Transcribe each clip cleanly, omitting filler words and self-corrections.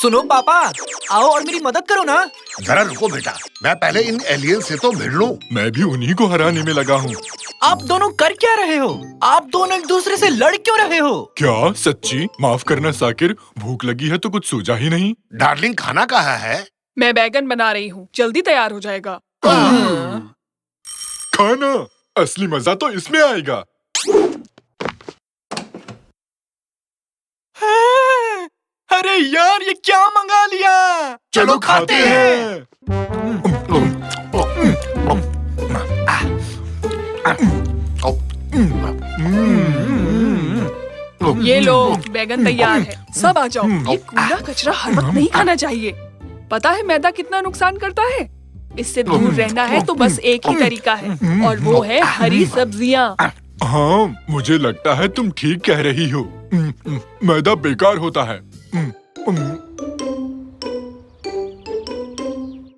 सुनो पापा, आओ और मेरी मदद करो ना। जरा रुको बेटा, मैं पहले इन एलियन से तो भिड़ लूं। मैं भी उन्हीं को हराने में लगा हूँ। आप दोनों कर क्या रहे हो? आप दोनों एक दूसरे से लड़ क्यों रहे हो? क्या सच्ची? माफ करना साकिर, भूख लगी है तो कुछ सूझा ही नहीं। डार्लिंग, खाना कहाँ है? मैं बैगन बना रही हूँ, जल्दी तैयार हो जाएगा। खाना असली मजा तो इसमें आएगा। अरे यार, ये क्या मंगा लिया? चलो खाते हैं। ये लो, बैगन तैयार है। सब आ जाओ। ये कूड़ा कचरा हर वक्त नहीं खाना चाहिए। पता है मैदा कितना नुकसान करता है? इससे दूर रहना है तो बस एक ही तरीका है, और वो है हरी सब्जियाँ। हाँ, मुझे लगता है तुम ठीक कह रही हो। मैदा बेकार होता है।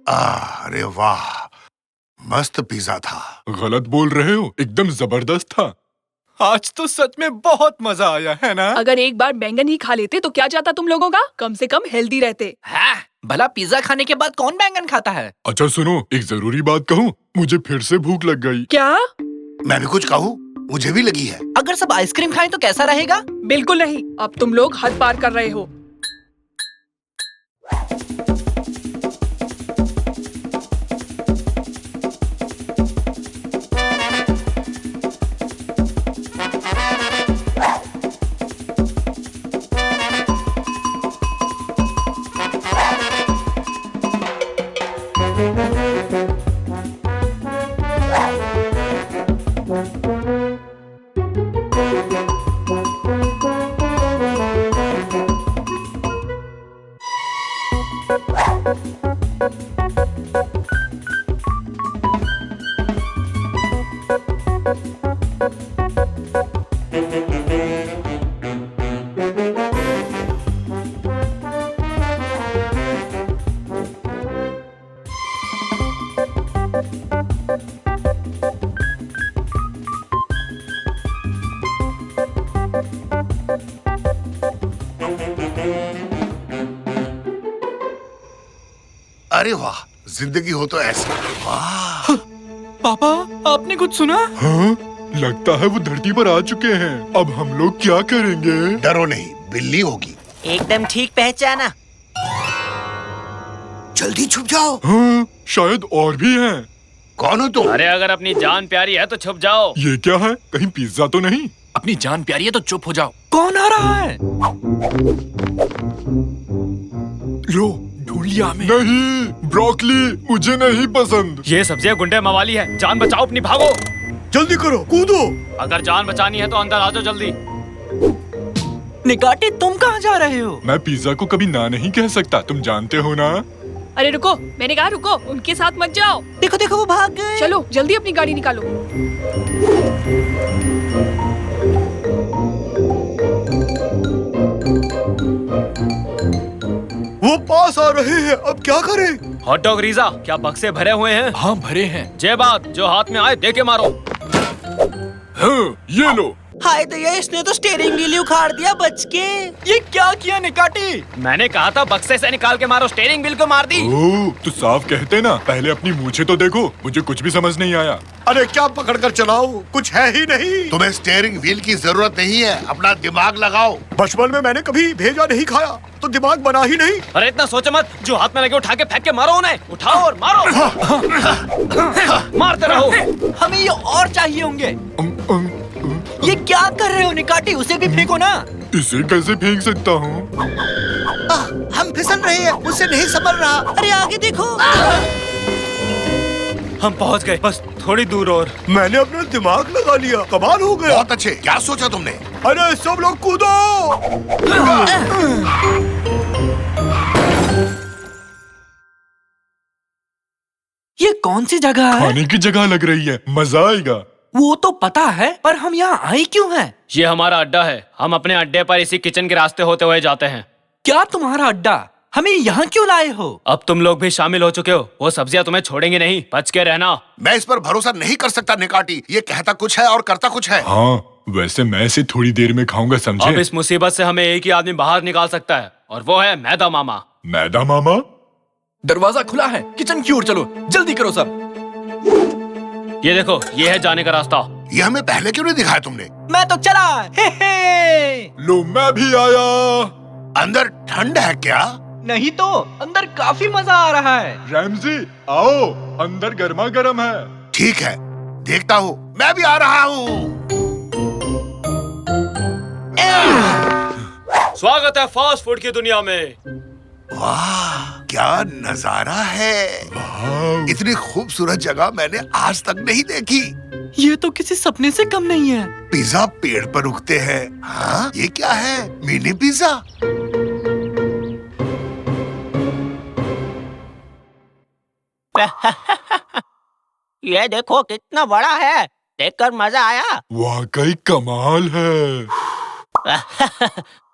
अरे वाह, मस्त पिज्जा था। गलत बोल रहे हो, एकदम जबरदस्त था। आज तो सच में बहुत मजा आया है ना? अगर एक बार बैंगन ही खा लेते तो क्या जाता तुम लोगों का? कम से कम हेल्दी रहते। हाँ, भला पिज्जा खाने के बाद कौन बैंगन खाता है? अच्छा सुनो, एक जरूरी बात कहूँ, मुझे फिर से भूख लग गई। क्या? मैं भी कुछ कहूँ? मुझे भी लगी है। अगर सब आइसक्रीम खाएं तो कैसा रहेगा? बिल्कुल नहीं, अब तुम लोग हद पार कर रहे हो। अरे वाह, जिंदगी हो तो ऐसी। वाह। पापा, आपने कुछ सुना? हाँ, लगता है वो धरती पर आ चुके हैं। अब हम लोग क्या करेंगे? डरो नहीं, बिल्ली होगी। एकदम ठीक पहचाना। जल्दी छुप जाओ। हाँ, शायद और भी हैं। कौन हो तुम? अरे अगर अपनी जान प्यारी है तो छुप जाओ। ये क्या है? कहीं पिज्जा तो नहीं? अपनी जान प्यारी है तो चुप हो जाओ। कौन आ रहा है? लो, ढूंढ लिया हमें। नहीं, ब्रोकली मुझे नहीं पसंद। ये सब्जियां गुंडे मवाली है, जान बचाओ अपनी, भागो। जल्दी करो, कूदो। अगर जान बचानी है तो अंदर आ जाओ जल्दी। निकाटी, तुम कहाँ जा रहे हो? मैं पिज्जा को कभी ना नहीं कह सकता, तुम जानते हो ना। अरे रुको, मैंने कहा रुको, उनके साथ मत जाओ। देखो देखो, वो भाग गए। चलो जल्दी अपनी गाड़ी निकालो। वो पास आ रहे हैं, अब क्या करें? हॉट डॉग रीजा, क्या बक्से भरे हुए हैं? हाँ, भरे हैं। जे बात, जो हाथ में आए दे के मारो। हाँ, ये लो। हाय दया, इसने तो स्टीयरिंग व्हील उखाड़ दिया बच के। ये क्या किया निकाटी? मैंने कहा था बक्से से निकाल के मारो, स्टीयरिंग व्हील को मार दी। ओह, तो साफ कहते ना, पहले अपनी मूछें तो देखो। मुझे कुछ भी समझ नहीं आया। अरे क्या पकड़ कर चलाओ, कुछ है ही नहीं। तुम्हें स्टीयरिंग व्हील की जरूरत नहीं है, अपना दिमाग लगाओ। बचपन में मैंने कभी भेजा नहीं खाया, तो दिमाग बना ही नहीं। अरे इतना सोचो मत, जो हाथ में लगे उठा के फेंक के मारो उन्हें। उठाओ और मारो। मारते रहो। हमें ये और चाहिए होंगे। ये क्या कर रहे हो निकाटी? उसे भी फेंको ना। इसे कैसे फेंक सकता हूँ? हम फिसल रहे हैं, मुझसे नहीं संभल रहा। अरे आगे देखो। हम पहुंच गए, बस थोड़ी दूर और। मैंने अपना दिमाग लगा लिया, कमाल हो गया। बहुत अच्छे, क्या सोचा तुमने? अरे सब लोग कूदो। ये कौन सी जगह है? खाने की जगह लग रही है, मजा आएगा। वो तो पता है, पर हम यहाँ आए क्यों हैं? ये हमारा अड्डा है, हम अपने अड्डे पर इसी किचन के रास्ते होते हुए जाते हैं। क्या तुम्हारा अड्डा? हमें यहाँ क्यों लाए हो? अब तुम लोग भी शामिल हो चुके हो, वो सब्जियां तुम्हें छोड़ेंगी नहीं, बच के रहना। मैं इस पर भरोसा नहीं कर सकता निकाटी, ये कहता कुछ है और करता कुछ है। हाँ, वैसे मैं इसे थोड़ी देर में खाऊंगा, समझे? अब इस मुसीबत से हमें एक ही आदमी बाहर निकाल सकता है, और वो है मैदा मामा। मैदा मामा, दरवाजा खुला है, किचन की ओर चलो, जल्दी करो सब। ये देखो, ये है जाने का रास्ता। ये हमें पहले क्यों नहीं दिखाया तुमने? मैं तो चला। हे हे। लो मैं भी आया। अंदर ठंड है क्या? नहीं तो अंदर काफी मजा आ रहा है। रैमजी आओ, अंदर गर्मा गर्म है। ठीक है, देखता हूँ। मैं भी आ रहा हूँ। स्वागत है फास्ट फूड की दुनिया में। वाह, क्या नजारा है। इतनी खूबसूरत जगह मैंने आज तक नहीं देखी। ये तो किसी सपने से कम नहीं है। पिज्जा पेड़ पर उगते हैं। हाँ, ये क्या है? Mini pizza. ये देखो कितना बड़ा है, देखकर मजा आया। वाकई कमाल है।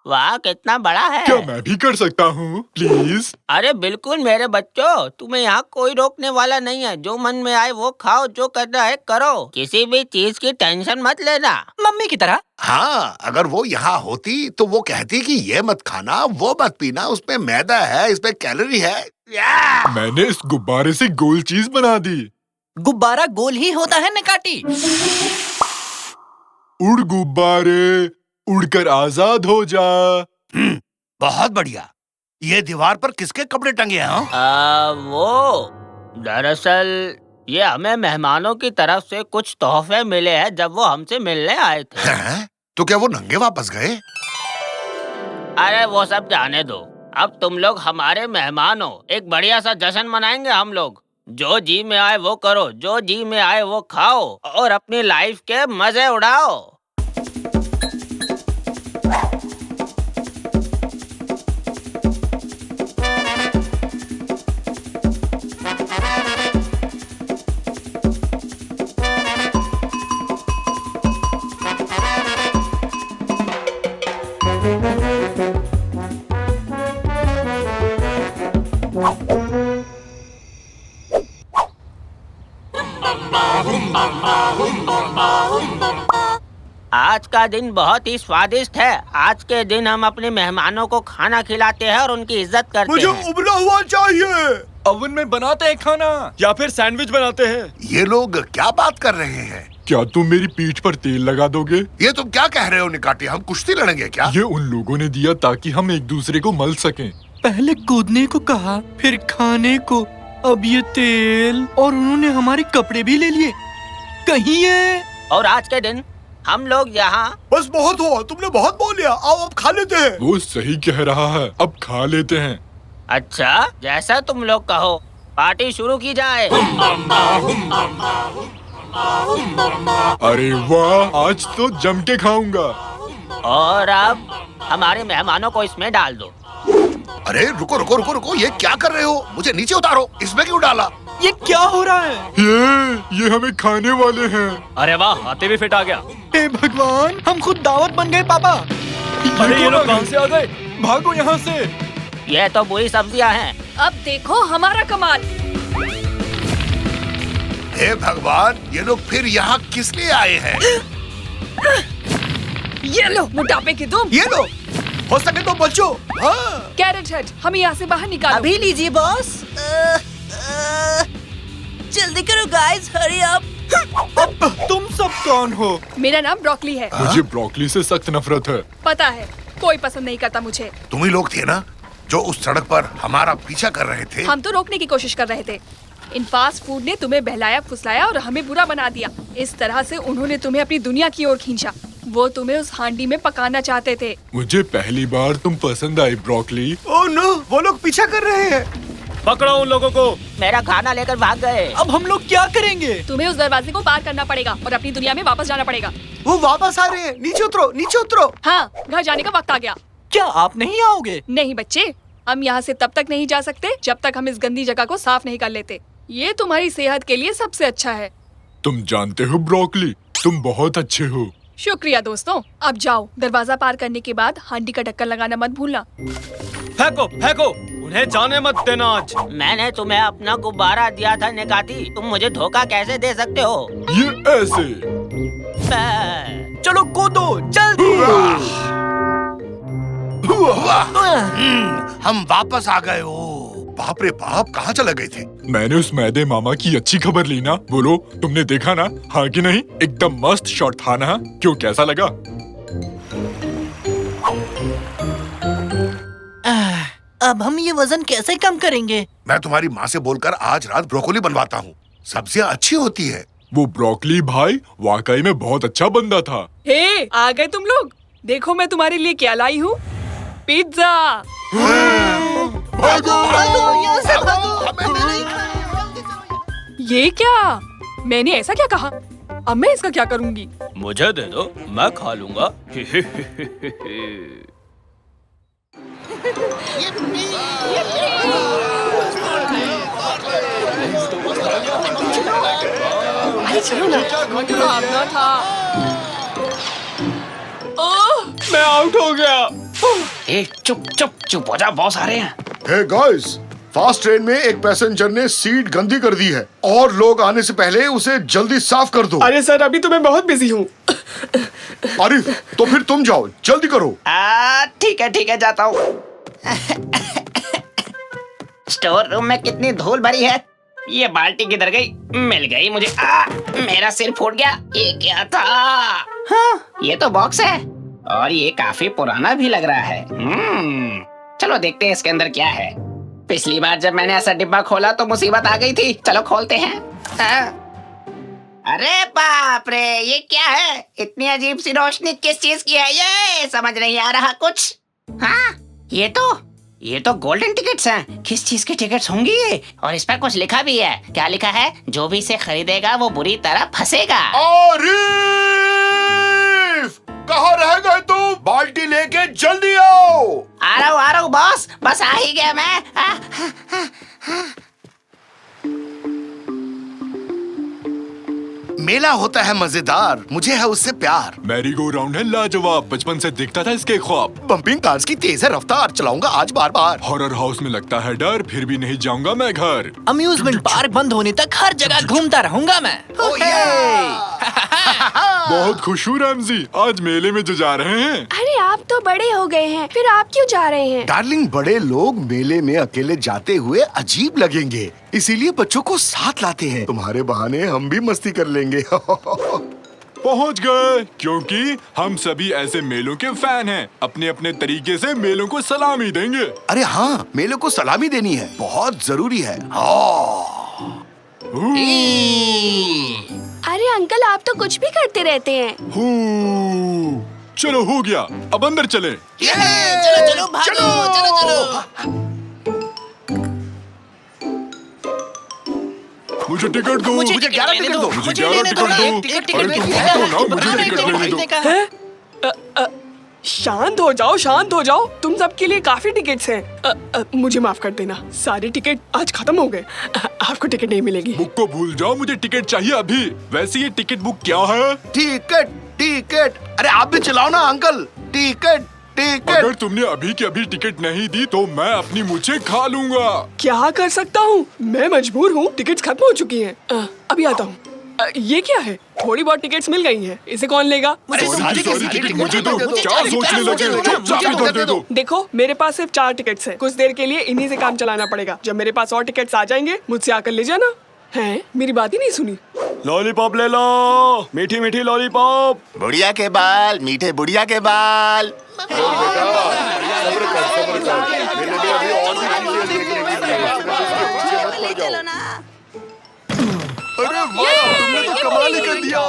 वाह कितना बड़ा है। क्या मैं भी कर सकता हूँ प्लीज? अरे बिल्कुल मेरे बच्चों, तुम्हें यहाँ कोई रोकने वाला नहीं है। जो मन में आए वो खाओ, जो करना है करो, किसी भी चीज की टेंशन मत लेना। मम्मी की तरह। हाँ, अगर वो यहाँ होती तो वो कहती कि ये मत खाना, वो मत पीना, उसमें मैदा है, इसमें कैलोरी है। मैंने इस गुब्बारे से गोल चीज बना दी। गुब्बारा गोल ही होता है निकाटी। उड़ गुब्बारे, उड़कर आजाद हो जा। बहुत बढ़िया। ये दीवार पर किसके कपड़े टंगे हैं? वो दरअसल ये हमें मेहमानों की तरफ से कुछ तोहफे मिले हैं जब वो हमसे मिलने आए थे। हैं? तो क्या वो नंगे वापस गए? अरे वो सब जाने दो, अब तुम लोग हमारे मेहमान हो। एक बढ़िया सा जश्न मनाएंगे हम लोग। जो जी में आए वो करो, जो जी में आए वो खाओ और अपनी लाइफ के मजे उड़ाओ। आज का दिन बहुत ही स्वादिष्ट है। आज के दिन हम अपने मेहमानों को खाना खिलाते हैं और उनकी इज्जत करते मुझे हैं। उबला हुआ चाहिए। ओवन में बनाते हैं खाना या फिर सैंडविच बनाते हैं। ये लोग क्या बात कर रहे हैं? क्या तुम मेरी पीठ पर तेल लगा दोगे? ये तुम क्या कह रहे हो निकाटी? हम कुश्ती लड़ेंगे क्या? ये उन लोगों ने दिया ताकि हम एक दूसरे को मल सकें। पहले कूदने को कहा, फिर खाने को, अब ये तेल, और उन्होंने हमारे कपड़े भी ले लिए। कहीं ये। और आज के दिन हम लोग यहाँ। बस बहुत हुआ, तुमने बहुत बोल लिया। आओ अब खा लेते हैं। वो सही कह रहा है, अब खा लेते हैं। अच्छा, जैसा तुम लोग कहो, पार्टी शुरू की जाए। अरे वाह, आज तो जम के खाऊंगा। और अब हमारे मेहमानों को इसमें डाल दो। अरे रुको रुको रुको रुको, ये क्या कर रहे हो? मुझे नीचे उतारो। इसमें क्यों डाला? ये क्या हो रहा है? ये हमें खाने वाले हैं। अरे वाह, हाथे भी फिट आ गया। हे भगवान, हम खुद दावत बन गए पापा। अरे ये लोग कहाँ से आ गए? भागो यहाँ से। ये तो बुरी सब्जियाँ हैं। अब देखो हमारा कमाल। हे भगवान, ये लोग फिर यहाँ किस लिए आए हैं? ये लो मोटापे के तुम। ये लो, हो सके तो बचो। हाँ। कैरेट हेड, हमें यहाँ से बाहर निकालो। अभी लीजिए बॉस। जल्दी करो गाइस, हरी अप। तुम सब कौन हो? मेरा नाम ब्रोकली है। मुझे ब्रोकली से सख्त नफरत है। पता है, कोई पसंद नहीं करता मुझे। तुम ही लोग थे ना जो उस सड़क पर हमारा पीछा कर रहे थे? हम तो रोकने की कोशिश कर रहे थे। इन फास्ट फूड ने तुम्हें बहलाया फुसलाया और हमें बुरा बना दिया। इस तरह से उन्होंने तुम्हें अपनी दुनिया की ओर खींचा। वो तुम्हें उस हांडी में पकाना चाहते थे। मुझे पहली बार तुम पसंद आई ब्रोकली। ओह नो, वो लोग पीछा कर रहे हैं। पकड़ो उन लोगों को। मेरा खाना लेकर भाग गए। अब हम लोग क्या करेंगे? तुम्हें उस दरवाजे को पार करना पड़ेगा और अपनी दुनिया में वापस जाना पड़ेगा। वो वापस आ रहे हैं। नीचे उतरो, नीचे उतरो। हाँ, घर जाने का वक्त आ गया। क्या आप नहीं आओगे? नहीं बच्चे, हम यहाँ से तब तक नहीं जा सकते जब तक हम इस गंदी जगह को साफ नहीं कर लेते। ये तुम्हारी सेहत के लिए सबसे अच्छा है। तुम जानते हो ब्रोकली, तुम बहुत अच्छे हो। शुक्रिया दोस्तों। अब जाओ, दरवाजा पार करने के बाद हांडी का ढक्कन लगाना मत भूलना। फेंको फेंको, उन्हें जाने मत देना आज। मैंने तुम्हें अपना गुब्बारा दिया था निकाती, तुम मुझे धोखा कैसे दे सकते हो? ये ऐसे। चलो कूदो, जल्दी। हम वापस आ गए हो। बाप रे बाप, कहाँ चले गए थे? मैंने उस मैदे मामा की अच्छी खबर ली ना। बोलो, तुमने देखा ना? हाँ कि नहीं? एकदम मस्त शॉट था ना? क्यों, कैसा लगा? अब हम ये वजन कैसे कम करेंगे? मैं तुम्हारी माँ से बोलकर आज रात ब्रोकोली बनवाता हूँ। सब्जियाँ अच्छी होती है। वो ब्रोकली भाई वाकई में बहुत अच्छा बंदा था। हे, आ गए तुम लोग। देखो मैं तुम्हारे लिए क्या लाई हूँ। पिज्जा। भागो, यहाँ से भागो। मैंने नहीं खाया, जल्दी करो। ये क्या? मैंने ऐसा क्या कहा? अब मैं इसका क्या करूँगी? मुझे दे दो, मैं खा लूंगा। भागना था। मैं आउट हो गया। ए, चुप चुप चुप हो जा, बॉस आ रहे हैं। हे गाइस, फास्ट ट्रेन में एक पैसेंजर ने सीट गंदी कर दी है और लोग आने से पहले उसे जल्दी साफ कर दो। अरे सर, अभी तो मैं बहुत बिजी हूँ। अरे तो फिर तुम जाओ, जल्दी करो। ठीक है, जाता हूँ। स्टोर रूम में कितनी धूल भरी है। ये बाल्टी किधर गई? मिल गई मुझे। मेरा सिर फूट गया। ये क्या था? हाँ, ये तो बॉक्स है और ये काफी पुराना भी लग रहा है। चलो देखते हैं इसके अंदर क्या है। पिछली बार जब मैंने ऐसा डिब्बा खोला तो मुसीबत आ गई थी। चलो खोलते हैं। अरे बाप रे, ये क्या है? इतनी अजीब सी रोशनी किस चीज की है? ये समझ नहीं आ रहा कुछ। हाँ, ये तो गोल्डन टिकट्स हैं। किस चीज के टिकट्स होंगी ये? और इस पर कुछ लिखा भी है। क्या लिखा है? जो भी इसे खरीदेगा वो बुरी तरह फंसेगा। आरिफ, कहाँ रह गए तुम? बाल्टी लेके जल्दी आओ। आ रहा हूँ बॉस, बस आ ही गया मैं। मेला होता है मजेदार, मुझे है उससे प्यार। मैरी गो राउंड है लाजवाब, बचपन से दिखता था इसके ख्वाब। बम्पिंग कार्स की तेज है रफ्तार, चलाऊंगा आज बार बार। हॉरर हाउस में लगता है डर, फिर भी नहीं जाऊंगा मैं घर। अम्यूजमेंट पार्क बंद होने तक हर जगह घूमता रहूंगा मैं। बहुत खुश हूँ रैमजी, आज मेले में जो जा रहे हैं। अरे आप तो बड़े हो गए हैं, फिर आप क्यों जा रहे हैं? डार्लिंग, बड़े लोग मेले में अकेले जाते हुए अजीब लगेंगे, इसीलिए बच्चों को साथ लाते हैं। तुम्हारे बहाने हम भी मस्ती कर लेंगे। पहुँच गए, क्योंकि हम सभी ऐसे मेलों के फैन हैं। अपने अपने तरीके से मेलों को सलामी देंगे। अरे हाँ, मेले को सलामी देनी है, बहुत जरूरी है। अरे अंकल, आप तो कुछ भी करते रहते हैं। चलो हो गया, अब अंदर चलें। चलो भागो, चलो। मुझे टिकट दो। मुझे 11 टिकट दो। मुझे 11 टिकट दो। एक टिकट अरे तुम भागो ना, मुझे टिकट लेने दो। शांत हो जाओ। तुम सबके लिए काफी टिकट्स हैं। मुझे माफ कर देना, सारे टिकट आज खत्म हो गए। आपको टिकट नहीं मिलेगी। बुक को भूल जाओ, मुझे टिकट चाहिए अभी। वैसे ये टिकट बुक क्या है? टिकट। अरे आप भी चलाओ ना अंकल। टिकट। अगर तुमने अभी की अभी टिकट नहीं दी तो मैं अपनी मुझे खा लूंगा। क्या कर सकता हूँ, मैं मजबूर हूँ। टिकट्स खत्म हो चुकी हैं। अभी आता हूँ। ये क्या है? थोड़ी बहुत टिकट्स मिल गई हैं। इसे कौन लेगा? सारी टिकट मुझे दो। क्या सोचने लगे? चुपचाप इधर दे दो। देखो, मेरे पास सिर्फ 4 टिकट्स हैं। कुछ देर के लिए इन्हीं से काम चलाना पड़ेगा। जब मेरे पास और टिकट्स आ जाएंगे, मुझसे आकर ले जाना। हैं? मेरी बात ही नहीं सुनी। लॉलीपॉप ले लो, मीठी मीठी लॉलीपॉप। बुढ़िया के बाल, मीठे बुढ़िया के बाल। अरे वाह, तुमने तो कमाल ही कर दिया।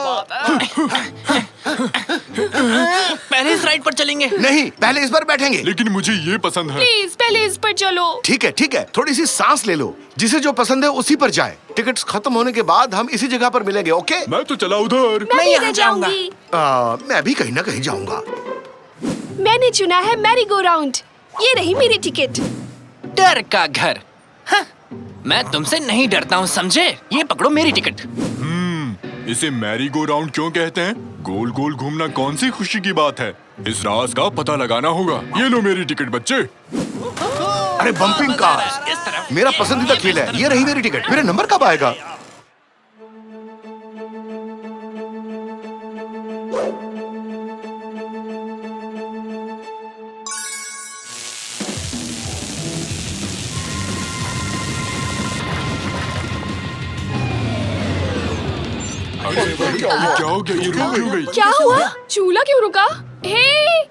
पहले इस राइड पर चलेंगे। नहीं, पहले इस पर बैठेंगे। लेकिन मुझे ये पसंद है। प्लीज पहले इस पर चलो। ठीक है, थोड़ी सी सांस ले लो। जिसे जो पसंद है उसी पर जाए। टिकट्स खत्म होने के बाद हम इसी जगह पर मिलेंगे, ओके? मैं तो चला उधर। मैं यहाँ जाऊंगी। मैं भी कहीं ना कहीं जाऊंगा। मैंने चुना है मैरी गो राउंड। ये रही मेरी टिकट। डर का घर। हाँ, मैं तुमसे नहीं डरता हूँ, समझे? ये पकड़ो मेरी टिकट। इसे मैरी गो राउंड क्यों कहते हैं? गोल गोल घूमना कौन सी खुशी की बात है? इस राज का पता लगाना होगा। ये लो मेरी टिकट बच्चे। अरे बम्पिंग कार मेरा पसंदीदा खेल है। ये रही मेरी टिकट। मेरा नंबर कब आएगा? क्या हो गया? ये रुक क्यों गई? क्या हुआ? चूल्हा क्यों रुका? हे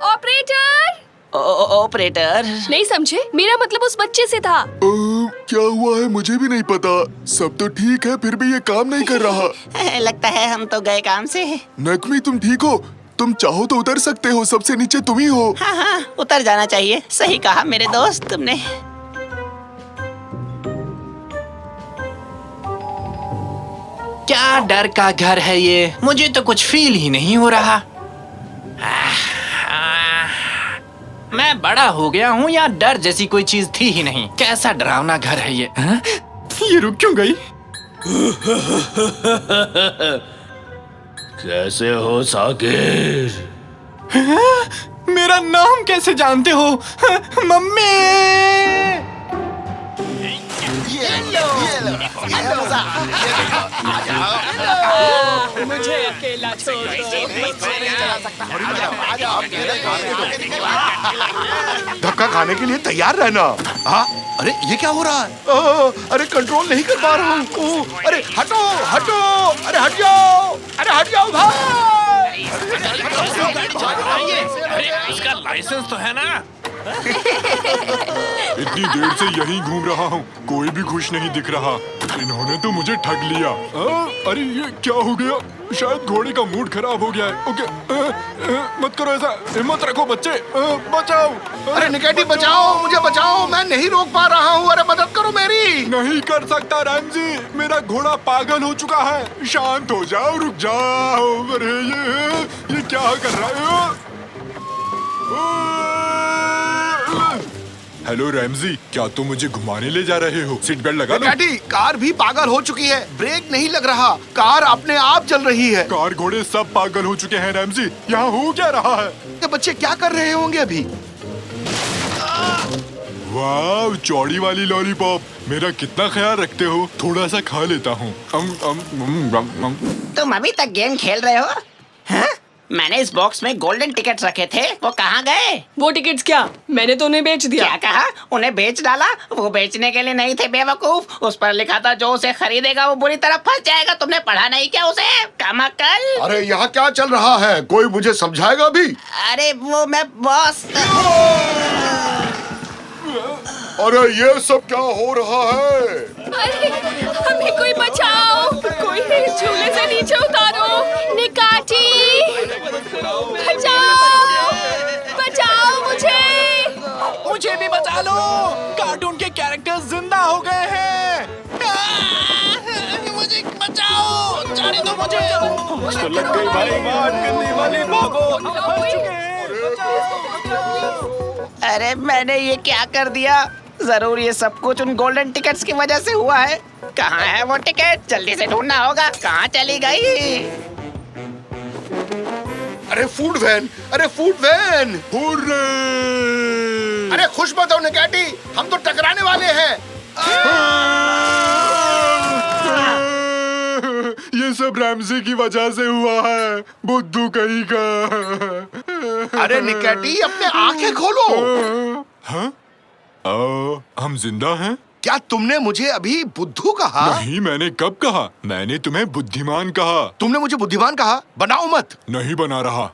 ऑपरेटर! ऑपरेटर, नहीं समझे? मेरा मतलब उस बच्चे से था। क्या हुआ है मुझे भी नहीं पता। सब तो ठीक है फिर भी ये काम नहीं कर रहा। लगता है हम तो गए काम से। नकमी तुम ठीक हो? तुम चाहो तो उतर सकते हो, सबसे नीचे तुम ही हो। हाँ हाँ, उतर जाना चाहिए। सही कहा मेरे दोस्त तुमने। क्या डर का घर है ये? मुझे तो कुछ फील ही नहीं हो रहा। मैं बड़ा हो गया हूँ या डर जैसी कोई चीज थी ही नहीं। कैसा डरावना घर है ये? हाँ? ये रुक क्यों गई? कैसे हो साकिर? मेरा नाम कैसे जानते हो? मम्मी! मुझे अकेला छोड़ दो। धक्का खाने के लिए तैयार रहना। हाँ, अरे ये क्या हो रहा है? अरे कंट्रोल नहीं कर पा रहा हूँ। अरे हटो हटो, अरे हट जाओ, अरे हट जाओ भाई। इसका लाइसेंस तो है ना? इतनी देर से यहीं घूम रहा हूँ, कोई भी खुश नहीं दिख रहा। इन्होंने तो मुझे ठग लिया। अरे ये क्या हो गया? शायद घोड़े का मूड खराब हो गया है। ओके, मत करो ऐसा, हिम्मत रखो बच्चे, बचाओ। अरे निकेटी बचाओ, मुझे बचाओ, मैं नहीं रोक पा रहा हूँ। अरे मदद करो मेरी। नहीं कर सकता रैमजी, मेरा घोड़ा पागल हो चुका है। शांत हो जाओ, रुक जाओ। अरे ये क्या कर रहा है? हेलो रैमजी, क्या तुम मुझे घुमाने ले जा रहे हो? सीट बेल्ट लगा लो। निकेटी, कार भी पागल हो चुकी है, ब्रेक नहीं लग रहा, कार अपने आप चल रही है। कार घोड़े सब पागल हो चुके हैं रैमजी। यहाँ हो क्या रहा है? ये बच्चे क्या कर रहे होंगे अभी? वाह, चौड़ी वाली लॉलीपॉप। मेरा कितना ख्याल रखते हो। थोड़ा सा खा लेता हूँ। तुम अभी तक गेम खेल रहे हो? हाँ? मैंने इस बॉक्स में गोल्डन टिकट्स रखे थे, वो कहाँ गए? वो टिकट्स क्या? मैंने तो उन्हें बेच दिया। क्या कहा? उन्हें बेच डाला? वो बेचने के लिए नहीं थे बेवकूफ। उस पर लिखा था जो उसे खरीदेगा वो बुरी तरह फंस जाएगा। तुमने पढ़ा नहीं क्या उसे? कमाकल। अरे यहाँ क्या चल रहा है? कोई मुझे समझाएगा भी? अरे वो मैं बॉस। अरे ये सब क्या हो रहा है? अरे हमें कोई बचाओ! कोई झूले से नीचे उतारो! निकाटी! बचाओ! बचाओ मुझे! मुझे भी बचा लो! कार्टून के कैरेक्टर्स जिंदा हो गए हैं! मुझे बचाओ! जाने दो मुझे! तो लग गई भाई बात करने वाली भागो। अरे मैंने ये क्या कर दिया? जरूर ये सब कुछ उन गोल्डन टिकट्स की वजह से हुआ है। कहाँ है वो टिकट? जल्दी से ढूंढना होगा। कहाँ चली गई? अरे फूड वैन! अरे फूड वैन! हुर्रे! अरे खुश मत हो निकेटी, हम तो टकराने वाले हैं। ये सब रैमजी की वजह से हुआ है। बुद्धू कहीं का। अरे निकेटी, अपने आंखें खोलो। हाँ? हम जिंदा हैं? क्या तुमने मुझे अभी बुद्धू कहा? नहीं, मैंने कब कहा? मैंने तुम्हें बुद्धिमान कहा। तुमने मुझे बुद्धिमान कहा? बनाओ मत। नहीं बना रहा।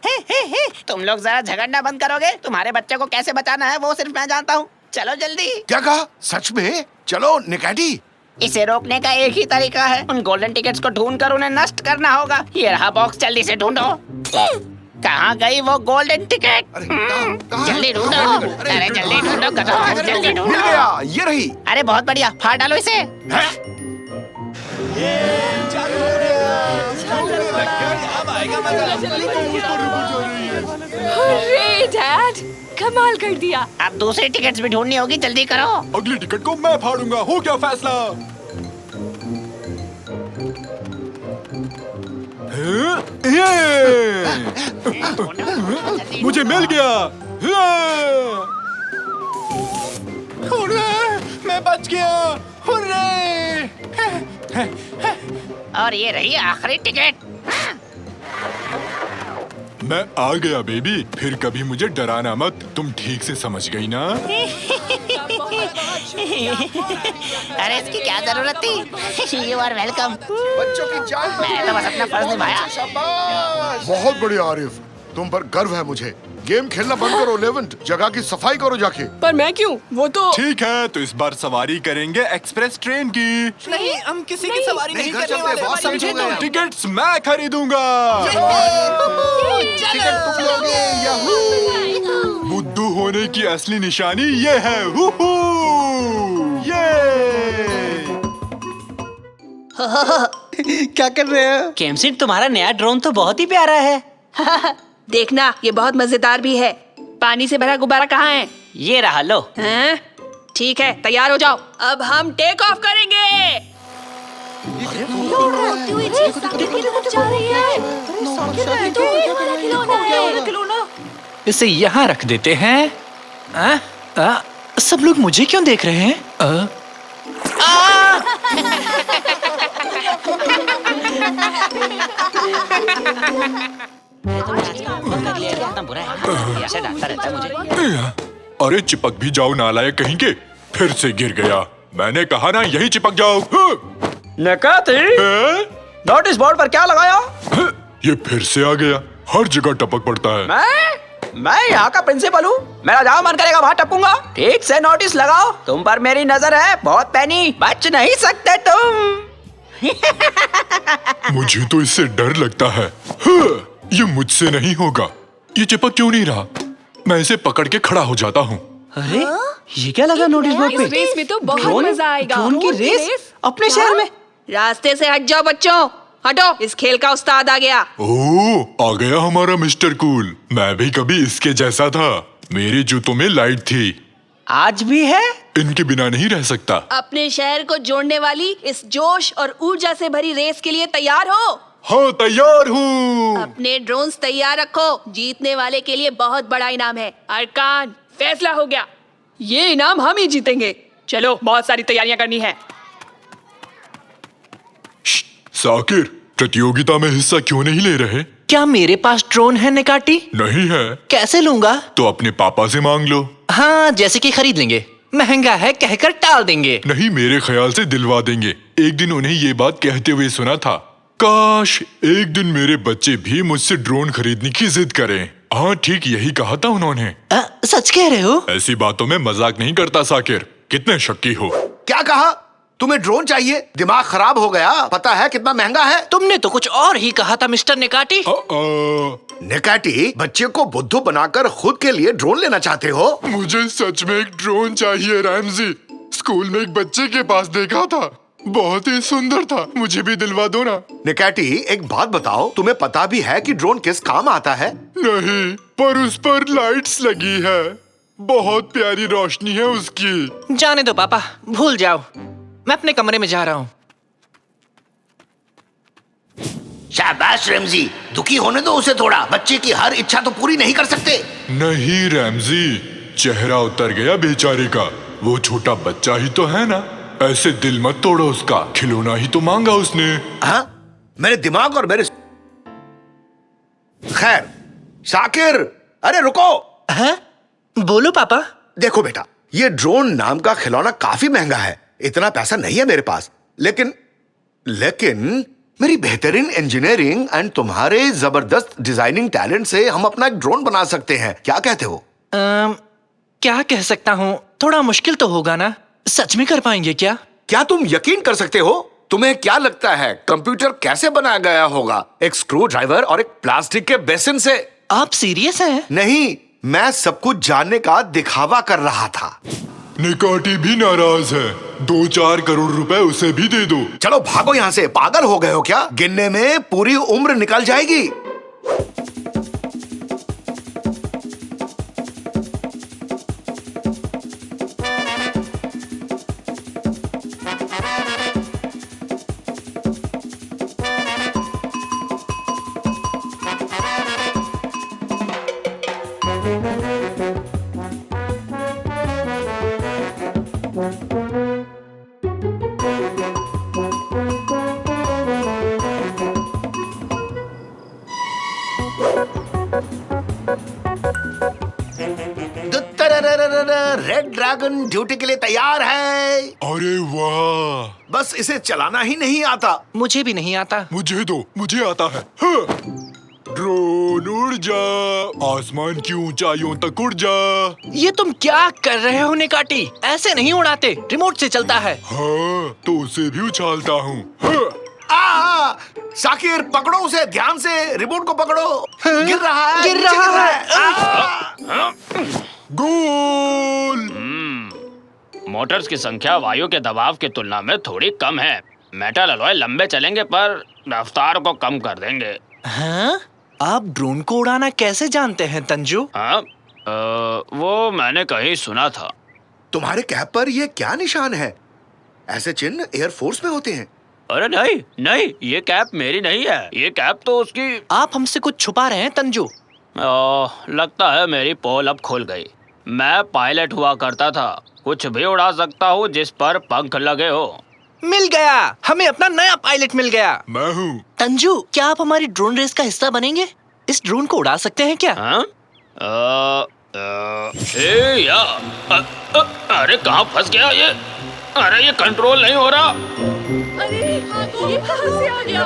तुम लोग जरा झगड़ना बंद करोगे? तुम्हारे बच्चे को कैसे बचाना है वो सिर्फ मैं जानता हूँ। चलो जल्दी। क्या कहा? सच में? चलो निकेटी। इसे रोकने का एक ही तरीका है, उन गोल्डन टिकट्स को ढूंढकर उन्हें नष्ट करना होगा। ये रहा बॉक्स, जल्दी से ढूंढो। कहाँ गई वो गोल्डन टिकट? कहाँ? जल्दी ढूंढो। अरे जल्दी ढूंढो, जल्दी ढूंढो। मिल गया, ये रही। अरे बहुत बढ़िया, फाड़ डालो इसे। अरे डैड, कमाल कर दिया। अब दूसरी टिकट्स भी ढूंढनी होगी, जल्दी करो। अगली टिकट को मैं फाड़ूंगा। हो क्या फैसला? मुझे मिल गया। हुर्रे! मैं बच गया! हुर्रे! और ये रही आखिरी टिकट। मैं आ गया बेबी। फिर कभी मुझे डराना मत। तुम ठीक से समझ गई ना? अरे इसकी क्या जरूरत थी? You are welcome. बच्चों की जान मैंने तो बस अपना फर्ज निभाया। शाबाश। बहुत बढ़िया आरिफ, तुम पर गर्व है मुझे। गेम खेलना बंद करो लेवेंट, जगह की सफाई करो जाके। पर मैं क्यों? वो तो ठीक है, तो इस बार सवारी करेंगे एक्सप्रेस ट्रेन की। नहीं, हम किसी की सवारी नहीं घर करने चलते वाले। बहुत समझे तो टिकट्स मैं खरीदूंगा। टिकट तुम लोगे। याहू। बुद्धू होने की असली निशानी ये है। हुहू! ये क्या कर रहे हैं? केमसिट, तुम्हारा नया ड्रोन तो बहुत ही प्यारा है। देखना, ये बहुत मजेदार भी है। पानी से भरा गुब्बारा कहाँ है? ये रहा लो। हैं? ठीक है, तैयार हो जाओ। अब हम टेक ऑफ करेंगे। इसे यहाँ रख देते हैं। सब लोग मुझे क्यों देख रहे हैं? इतना बुरा है, ऐसे डांटता रहता है मुझे। अरे चिपक भी जाओ नालायक कहीं के। फिर से गिर गया। मैंने कहा ना यही चिपक जाओ। नकाती, नोटिस बोर्ड पर क्या लगाया? ये फिर से आ गया। हर जगह टपक पड़ता है। मैं यहाँ का प्रिंसिपल हूँ। मेरा जहाँ मन करेगा वहाँ टपूंगा। ठीक से नोटिस लगाओ। तुम पर मेरी नजर है, बहुत पैनी, बच नहीं सकते तुम। मुझे तो इससे डर लगता है। ये मुझसे नहीं होगा। ये चिपक क्यों नहीं रहा? मैं इसे पकड़ के खड़ा हो जाता हूँ। अरे ये क्या लगा नोटिस बोर्ड इस रेस में तो बहुत मजा आएगा। ड्रोन की रेस अपने शहर में। रास्ते से हट जाओ बच्चों, हटो। इस खेल का उस्ताद आ गया। ओह, आ गया हमारा मिस्टर कूल। मैं भी कभी इसके जैसा था। मेरे जूतों में लाइट थी। आज भी है। इनके बिना नहीं रह सकता। अपने शहर को जोड़ने वाली इस जोश और ऊर्जा से भरी रेस के लिए तैयार हो? हाँ, तैयार हूँ। अपने ड्रोन्स तैयार रखो। जीतने वाले के लिए बहुत बड़ा इनाम है। अरकान, फैसला हो गया। ये इनाम हम ही जीतेंगे। चलो, बहुत सारी तैयारियां करनी है। साकिर, प्रतियोगिता में हिस्सा क्यों नहीं ले रहे? क्या मेरे पास ड्रोन है निकाटी? नहीं है कैसे लूंगा? तो अपने पापा से मांग लो। हाँ, जैसे कि खरीद लेंगे। महंगा है कहकर टाल देंगे। नहीं, मेरे ख्याल से दिलवा देंगे। एक दिन उन्हें ये बात कहते हुए सुना था। काश एक दिन मेरे बच्चे भी मुझसे ड्रोन खरीदने की जिद करें। हाँ, ठीक यही कहा था उन्होंने। सच कह रहे हो? ऐसी बातों में मजाक नहीं करता साकिर। कितने शक्की हो। क्या कहा? तुम्हें ड्रोन चाहिए? दिमाग खराब हो गया? पता है कितना महंगा है? तुमने तो कुछ और ही कहा था मिस्टर निकाटी। निकाटी, बच्चे को बुद्धू बनाकर खुद के लिए ड्रोन लेना चाहते हो? मुझे सच में एक ड्रोन चाहिए रैमजी। स्कूल में एक बच्चे के पास देखा था, बहुत ही सुंदर था। मुझे भी दिलवा दो ना। निकाटी, एक बात बताओ, तुम्हें पता भी है कि ड्रोन किस काम आता है? नहीं, पर उस पर लाइट्स लगी है। बहुत प्यारी रोशनी है उसकी। जाने दो पापा, भूल जाओ। मैं अपने कमरे में जा रहा हूँ। शाबाश रमजी, दुखी होने दो उसे थोड़ा। बच्चे की हर इच्छा तो पूरी नहीं कर सकते। नहीं रैमजी, चेहरा उतर गया बेचारे का। वो छोटा बच्चा ही तो है ना। ऐसे दिल मत तोड़ो उसका। खिलौना ही तो मांगा उसने। हाँ? मेरे दिमाग और मेरे खैर। शाकिर, अरे रुको। हैं? बोलो पापा। देखो बेटा, ये ड्रोन नाम का खिलौना काफी महंगा है। इतना पैसा नहीं है मेरे पास। लेकिन मेरी बेहतरीन इंजीनियरिंग एंड तुम्हारे जबरदस्त डिजाइनिंग टैलेंट से हम अपना एक ड्रोन बना सकते हैं। क्या कहते हो? क्या कह सकता हूँ, थोड़ा मुश्किल तो होगा ना। सच में कर पाएंगे क्या? क्या तुम यकीन कर सकते हो? तुम्हें क्या लगता है कंप्यूटर कैसे बनाया गया होगा? एक स्क्रू ड्राइवर और एक प्लास्टिक के बेसिन से। आप सीरियस हैं? नहीं, मैं सब कुछ जानने का दिखावा कर रहा था। निकाटी भी नाराज है। 2-4 करोड़ रुपए उसे भी दे दो। चलो भागो यहाँ से। पागल हो गए हो क्या? गिनने में पूरी उम्र निकल जाएगी। रेड ड्रैगन ड्यूटी के लिए तैयार है। अरे वाह, बस इसे चलाना ही नहीं आता। मुझे भी नहीं आता। मुझे दो, मुझे आता है। हाँ। ड्रोन उड़ जा, आसमान की ऊंचाइयों तक उड़ जा। ये तुम क्या कर रहे हो निकाटी? ऐसे नहीं उड़ाते, रिमोट से चलता है। हाँ, तो उसे भी उछालता हूँ। हाँ। साकिर पकड़ो उसे, ध्यान से, रिमोट को पकड़ो। गिर रहा है, गिर नीचे रहा है। गोल। मोटर्स की संख्या वायु के दबाव की तुलना में थोड़ी कम है। मेटल अलॉय लंबे चलेंगे पर रफ्तार को कम कर देंगे। हाँ? आप ड्रोन को उड़ाना कैसे जानते हैं तंजू? हाँ, वो मैंने कहीं सुना था। तुम्हारे कैप पर ये क्या निशान है? ऐसे चिन्ह एयरफोर्स में होते हैं। अरे नहीं नहीं, ये कैप मेरी नहीं है, ये कैप तो उसकी। आप हमसे कुछ छुपा रहे हैं तंजू। लगता है मेरी पोल अब खुल गई। मैं पायलट हुआ करता था, कुछ भी उड़ा सकता हूँ जिस पर पंख लगे हो। मिल गया, हमें अपना नया पायलट मिल गया। मैं हूँ। तंजू, क्या आप हमारी ड्रोन रेस का हिस्सा बनेंगे? इस ड्रोन को उड़ा सकते हैं क्या? हाँ? अरे कहाँ फंस गया ये? अरे ये कंट्रोल नहीं हो रहा। अरे ये कहाँ से आ गया?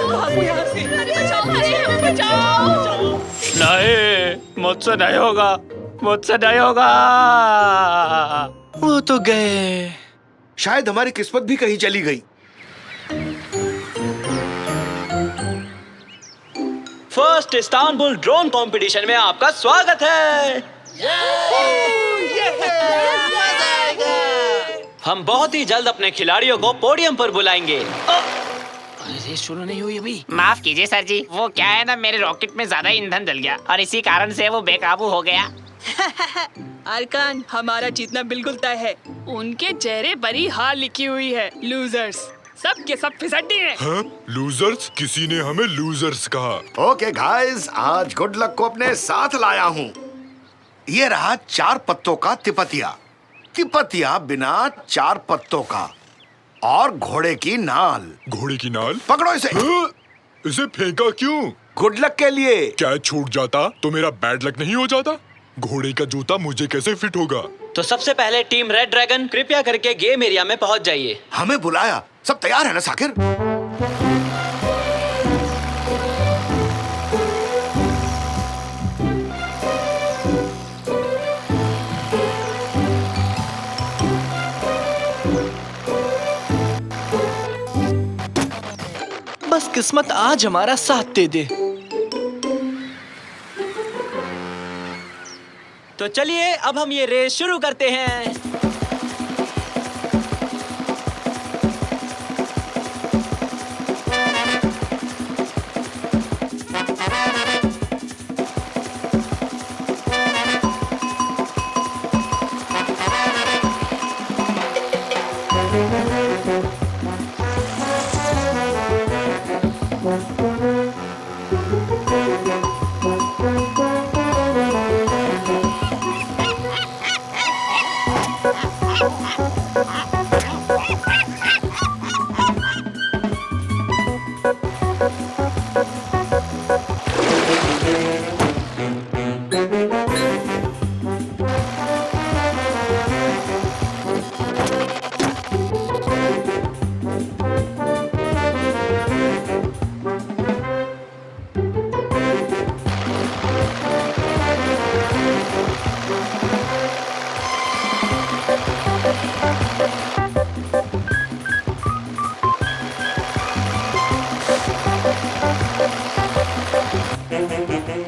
भागो यहाँ से। अरे बचाओ। नहीं, मुझसे नहीं होगा, मुझसे नहीं होगा। वो तो गए। शायद हमारी किस्मत भी कहीं चली गई। फर्स्ट इस्तांबुल ड्रोन कंपटीशन में आपका स्वागत है। हम बहुत ही जल्द अपने खिलाड़ियों को पोडियम पर बुलाएंगे। अरे शुरू नहीं हुई अभी। माफ कीजिए सर जी, वो क्या है ना, मेरे रॉकेट में ज्यादा ईंधन जल गया और इसी कारण से वो बेकाबू हो गया। अरकान, हमारा जीतना बिल्कुल तय है। उनके चेहरे पर ही हार लिखी हुई है। लूजर्स, सब के सब फिसड्डी हैं। हाँ? लूजर्स? किसी ने हमें लूजर्स कहा। ओके गाइस, आज गुड लक को अपने साथ लाया हूँ। ये रहा 4 पत्तों का तिपतिया। तिपतिया बिना 4 पत्तों का, और घोड़े की नाल। घोड़े की नाल? पकड़ो इसे। हाँ? इसे फेंका क्यों? गुड लक के लिए। क्या छूट जाता तो मेरा बैड लक नहीं हो जाता? घोड़े का जूता मुझे कैसे फिट होगा? तो सबसे पहले टीम रेड ड्रैगन, कृपया करके गेम एरिया में पहुंच जाइए। हमें बुलाया, सब तैयार है ना साकिर? बस किस्मत आज हमारा साथ दे दे। तो चलिए अब हम ये रेस शुरू करते हैं।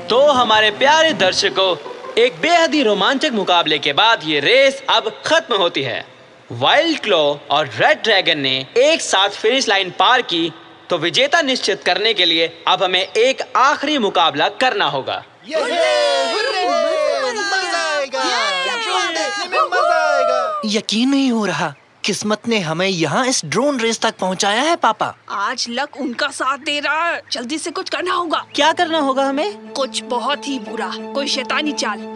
तो हमारे प्यारे दर्शकों, एक बेहद ही रोमांचक मुकाबले के बाद ये रेस अब खत्म होती है। वाइल्ड क्लॉ और रेड ड्रैगन ने एक साथ फिनिश लाइन पार की, तो विजेता निश्चित करने के लिए अब हमें एक आखिरी मुकाबला करना होगा। यकीन नहीं हो रहा, किस्मत ने हमें यहाँ इस ड्रोन रेस तक पहुँचाया है पापा। आज लक उनका साथ दे रहा है। जल्दी से कुछ करना होगा। क्या करना होगा हमें? कुछ बहुत ही बुरा, कोई शैतानी चाल।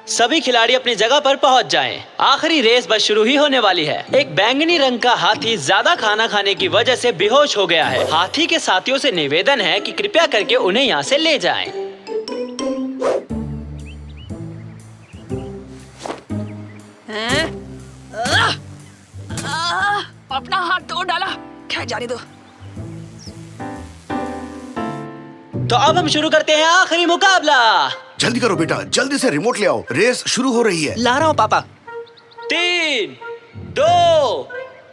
सभी खिलाड़ी अपनी जगह पर पहुंच जाएं। आखिरी रेस बस शुरू ही होने वाली है। एक बैंगनी रंग का हाथी ज्यादा खाना खाने की वजह से बेहोश हो गया है। हाथी के साथियों से निवेदन है कि कृपया करके उन्हें यहाँ से ले जाएं। हैं? अपना हाथ तोड़ डाला। क्या जाने दो। तो अब हम शुरू करते हैं आखिरी मुकाबला। जल्दी करो बेटा, जल्दी से रिमोट ले आओ, रेस शुरू हो रही है। ला रहा हूँ पापा। 3, 2,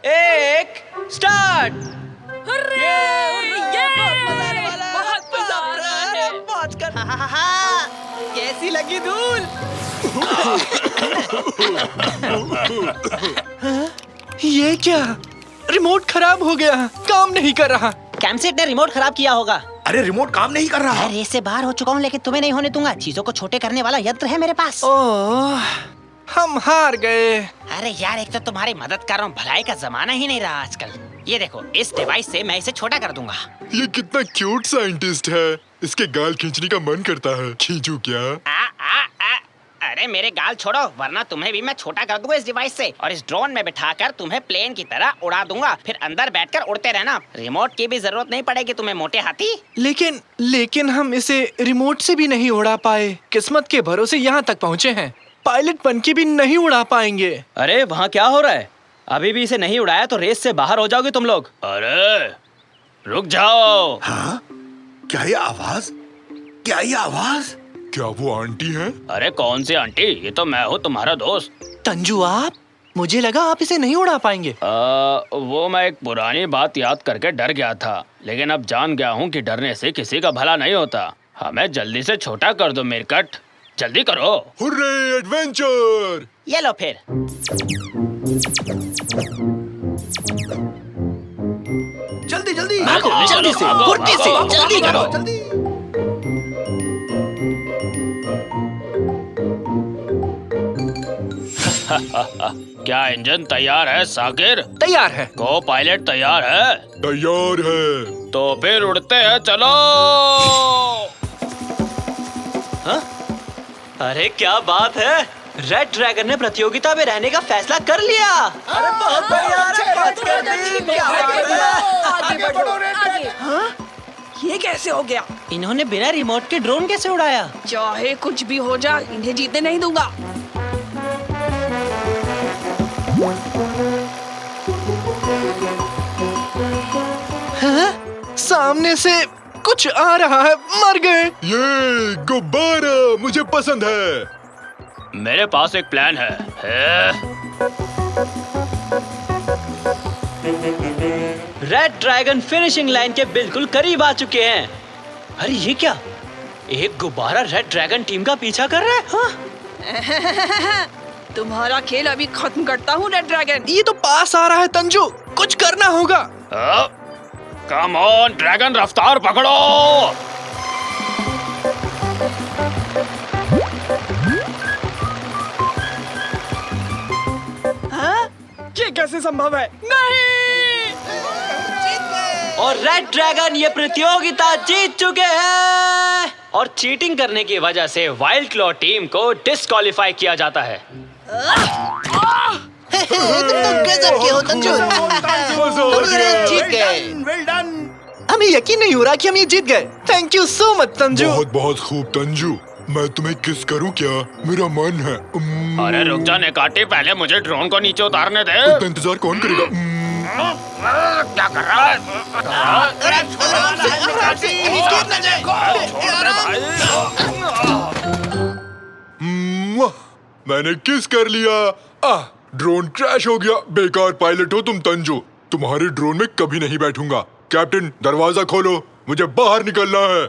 1 स्टार्ट। कैसी लगी धूल? ये क्या? रिमोट खराब हो गया, काम नहीं कर रहा। कैमसेट ने रिमोट खराब किया होगा। अरे रिमोट काम नहीं कर रहा। रेस से बाहर हो चुका हूँ, लेकिन तुम्हें नहीं होने दूंगा। चीजों को छोटे करने वाला यंत्र है मेरे पास। ओह, हम हार गए। अरे यार, एक तो तुम्हारी मदद कर रहा हूँ, भलाई का जमाना ही नहीं रहा आजकल। ये देखो, इस डिवाइस से मैं इसे छोटा कर दूंगा। ये कितना क्यूट साइंटिस्ट है। इसके गाल खींचने का मन करता है। खींचूं क्या? अरे मेरे गाल छोड़ो, वरना तुम्हें भी मैं छोटा कर दूंगा इस डिवाइस से, और इस ड्रोन में बिठाकर तुम्हें प्लेन की तरह उड़ा दूंगा। फिर अंदर बैठकर उड़ते रहना। रिमोट की भी जरूरत नहीं पड़ेगी तुम्हें, मोटे हाथी। लेकिन हम इसे रिमोट से भी नहीं उड़ा पाए। किस्मत के भरोसे यहाँ तक पहुँचे हैं। पायलट बन के भी नहीं उड़ा पाएंगे। अरे वहाँ क्या हो रहा है? अभी भी इसे नहीं उड़ाया तो रेस से बाहर हो जाओगे तुम लोग। अरे रुक जाओ। हाँ? क्या ये आवाज? क्या ये आवाज? क्या वो आंटी है? अरे कौन सी आंटी? ये तो मैं हूँ, तुम्हारा दोस्त। तंजू आप? मुझे लगा आप इसे नहीं उड़ा पाएंगे। वो मैं एक पुरानी बात याद करके डर गया था, लेकिन अब जान गया हूँ कि डरने से किसी का भला नहीं होता। हमें जल्दी से छोटा कर दो मिरकट, जल्दी करो। Hurray adventure! ये लो फिर। जल्दी जल्दी जल्दी से, फुर्ती से, जल्दी करो। जल्दी। क्या इंजन तैयार है साकिर? तैयार है। को पायलट तैयार है? तैयार है। तो फिर उड़ते हैं, चलो। हाँ? अरे क्या बात है, रेड ड्रैगन ने प्रतियोगिता में रहने का फैसला कर लिया। अरे बहुत बढ़िया। आगे बढ़ो, आगे। हाँ? ये कैसे हो गया? इन्होंने बिना रिमोट के ड्रोन कैसे उड़ाया? चाहे कुछ भी हो जाए, इन्हें जीतने नहीं दूंगा। हाँ? सामने से कुछ आ रहा है, मर गए। ये गुब्बारा मुझे पसंद है। मेरे पास एक प्लान है। रेड ड्रैगन फिनिशिंग लाइन के बिल्कुल करीब आ चुके हैं। अरे ये क्या? एक गुब्बारा रेड ड्रैगन टीम का पीछा कर रहा है। हाँ? तुम्हारा खेल अभी खत्म करता हूँ रेड ड्रैगन। ये तो पास आ रहा है तंजू, कुछ करना होगा। कम ऑन ड्रैगन, रफ्तार पकड़ो। हाँ? ये कैसे संभव है? नहीं! और रेड ड्रैगन ये प्रतियोगिता जीत चुके हैं। और चीटिंग करने की वजह से वाइल्ड क्लॉ टीम को डिस्क्वालीफाई किया जाता है। हमें यकीन नहीं हो रहा कि हम ये जीत गए। Thank you so much Tanju. बहुत बहुत खूब तंजू। मैं तुम्हें किस करूं क्या? मेरा मन है। अरे रुक जा नेकाटी, पहले मुझे ड्रोन को नीचे उतारने दे। इतना इंतजार कौन करेगा? क्या कर रहा है? मैंने किस कर लिया। ड्रोन क्रैश हो गया। बेकार पायलट हो तुम तंजू। तुम्हारे ड्रोन में कभी नहीं बैठूंगा। कैप्टन दरवाजा खोलो, मुझे बाहर निकलना है।